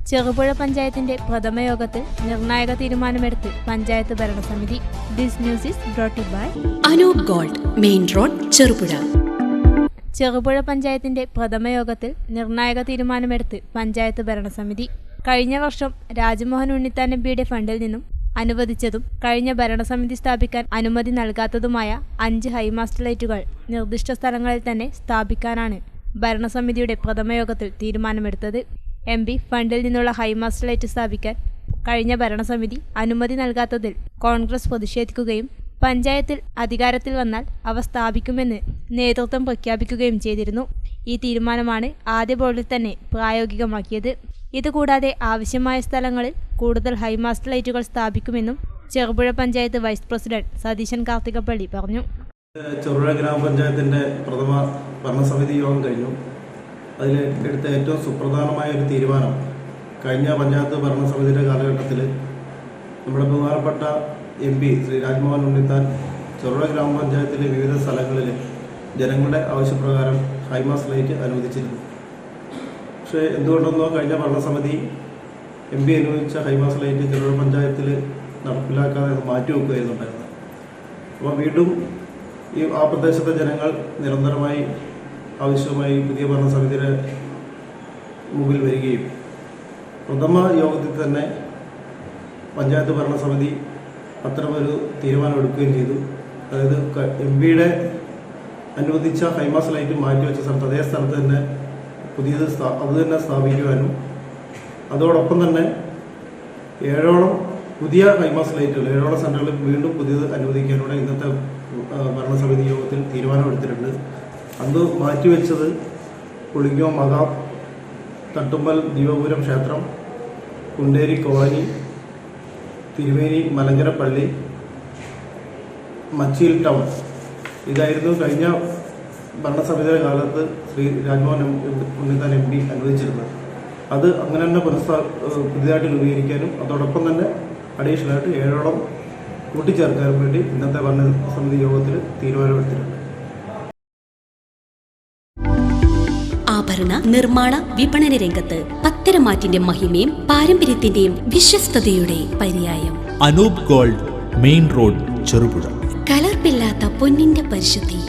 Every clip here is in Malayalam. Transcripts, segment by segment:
ചെറുപുഴ പഞ്ചായത്തിന്റെ പ്രഥമ യോഗത്തിൽ നിർണായക തീരുമാനമെടുത്ത് പഞ്ചായത്ത് ഭരണസമിതി. This news is brought by Anoop gold, main road, Cherupuzha. Cherupuzha പഞ്ചായത്തിന്റെ പ്രഥമ യോഗത്തിൽ നിർണായക തീരുമാനമെടുത്ത് പഞ്ചായത്ത് ഭരണസമിതി. കഴിഞ്ഞ വർഷം രാജ്മോഹൻ ഉണ്ണിത്താൻ എംപിയുടെ ഫണ്ടിൽ നിന്നും അനുവദിച്ചതും കഴിഞ്ഞ ഭരണസമിതി സ്ഥാപിക്കാൻ അനുമതി നൽകാത്തതുമായ 5 ഹൈമാസ്റ്റ് ലൈറ്റുകൾ നിർദ്ദിഷ്ട സ്ഥലങ്ങളിൽ തന്നെ സ്ഥാപിക്കാനാണ് ഭരണസമിതിയുടെ പ്രഥമ യോഗത്തിൽ തീരുമാനമെടുത്തത്. എംപി ഫണ്ടിൽ നിന്നുള്ള ഹൈമാസ്റ്റ് ലൈറ്റ് സ്ഥാപിക്കാൻ കഴിഞ്ഞ ഭരണസമിതി അനുമതി നൽകാത്തതിൽ കോൺഗ്രസ് പ്രതിഷേധിക്കുകയും പഞ്ചായത്തിൽ അധികാരത്തിൽ വന്നാൽ അവ സ്ഥാപിക്കുമെന്ന് നേതൃത്വം പ്രഖ്യാപിക്കുകയും ചെയ്തിരുന്നു. ഈ തീരുമാനമാണ് ആദ്യ ബോർഡിൽ തന്നെ പ്രായോഗികമാക്കിയത്. ഇതുകൂടാതെ ആവശ്യമായ സ്ഥലങ്ങളിൽ കൂടുതൽ ഹൈമാസ്റ്റ് ലൈറ്റുകൾ സ്ഥാപിക്കുമെന്നും ചെറുപുഴ പഞ്ചായത്ത് വൈസ് പ്രസിഡന്റ് സതീശൻ കാർത്തികപ്പള്ളി പറഞ്ഞു. ചെറുപുഴ ഗ്രാമപഞ്ചായത്തിന്റെ പ്രഥമ ഭരണസമിതി യോഗം കഴിഞ്ഞു. അതിൽ എടുത്ത ഏറ്റവും സുപ്രധാനമായ ഒരു തീരുമാനം, കഴിഞ്ഞ പഞ്ചായത്ത് ഭരണസമിതിയുടെ കാലഘട്ടത്തിൽ നമ്മുടെ ബഹുമാനപ്പെട്ട MP ശ്രീ രാജ്മോഹൻ ഉണ്ണിത്താൻ ചെറുപുഴ ഗ്രാമപഞ്ചായത്തിലെ വിവിധ സ്ഥലങ്ങളിൽ ജനങ്ങളുടെ ആവശ്യപ്രകാരം ഹൈമാസ്റ്റ് ലൈറ്റ് അനുവദിച്ചിരുന്നു. പക്ഷേ എന്തുകൊണ്ടെന്നോ കഴിഞ്ഞ ഭരണസമിതി MP അനുവദിച്ച ഹൈമാസ്റ്റ് ലൈറ്റ് ചെറുപുഴ പഞ്ചായത്തിൽ നടപ്പിലാക്കാതെ മാറ്റിവെക്കുകയായിരുന്നുണ്ടായിരുന്നത്. അപ്പോൾ വീണ്ടും ആ പ്രദേശത്തെ ജനങ്ങൾ നിരന്തരമായി ആവശ്യമായി പുതിയ ഭരണസമിതിയുടെ മുമ്പിൽ വരികയും പ്രഥമ യോഗത്തിൽ തന്നെ പഞ്ചായത്ത് ഭരണസമിതി അത്തരമൊരു തീരുമാനമെടുക്കുകയും ചെയ്തു. അതായത് MP-യുടെ അനുവദിച്ച ഹൈമാസ്റ്റ് ലൈറ്റ് മാറ്റിവെച്ച സ്ഥലത്ത് അതേ സ്ഥലത്ത് തന്നെ പുതിയത് അത് തന്നെ സ്ഥാപിക്കുവാനും അതോടൊപ്പം തന്നെ 7ഓളം പുതിയ ഹൈമാസ്റ്റ് ലൈറ്റുകൾ 7ഓളം സെന്ററുകളിൽ വീണ്ടും പുതിയത് അനുവദിക്കാനുള്ള ഇന്നത്തെ ഭരണസമിതി യോഗത്തിൽ തീരുമാനമെടുത്തിട്ടുണ്ട്. അന്ന് മാറ്റിവെച്ചത് പുളിങ്ങോ മകാം, തട്ടുമ്പൽ ദീപപുരം ക്ഷേത്രം, കുണ്ടേരി കോളനി, തിരുമേനി മലങ്കര പള്ളി, മച്ചിയിൽ ടൗൺ. ഇതായിരുന്നു കഴിഞ്ഞ ഭരണസമിതിയുടെ കാലത്ത് ശ്രീ രാജ്മോഹൻ ഉണ്ണിത്താൻ MP അനുവദിച്ചിരുന്നത്. അത് അങ്ങനെ തന്നെ പുതിയതായിട്ട് രൂപീകരിക്കാനും അതോടൊപ്പം തന്നെ അഡീഷണലായിട്ട് 7ഓളം കൂട്ടിച്ചേർക്കാനും വേണ്ടി ഇന്നത്തെ ഭരണസമിതി യോഗത്തിൽ തീരുമാനമെടുത്തിട്ടുണ്ട്. ആഭരണ നിർമ്മാണ വിപണന രംഗത്ത് പത്തരമാറ്റിന്റെ മഹിമയും പാരമ്പര്യത്തിന്റെയും വിശ്വസ്തയുടെ പര്യായം. Anoop gold, main road, Cherupuzha. കലർപ്പില്ലാത്ത പൊന്നിന്റെ പരിശുദ്ധി.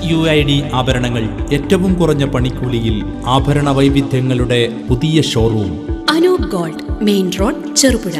HUID ആഭരണങ്ങൾ ഏറ്റവും കുറഞ്ഞ പണിക്കൂലിയിൽ ആഭരണ വൈവിധ്യങ്ങളുടെ പുതിയ showroom. Anoop gold, main road, Cherupuzha.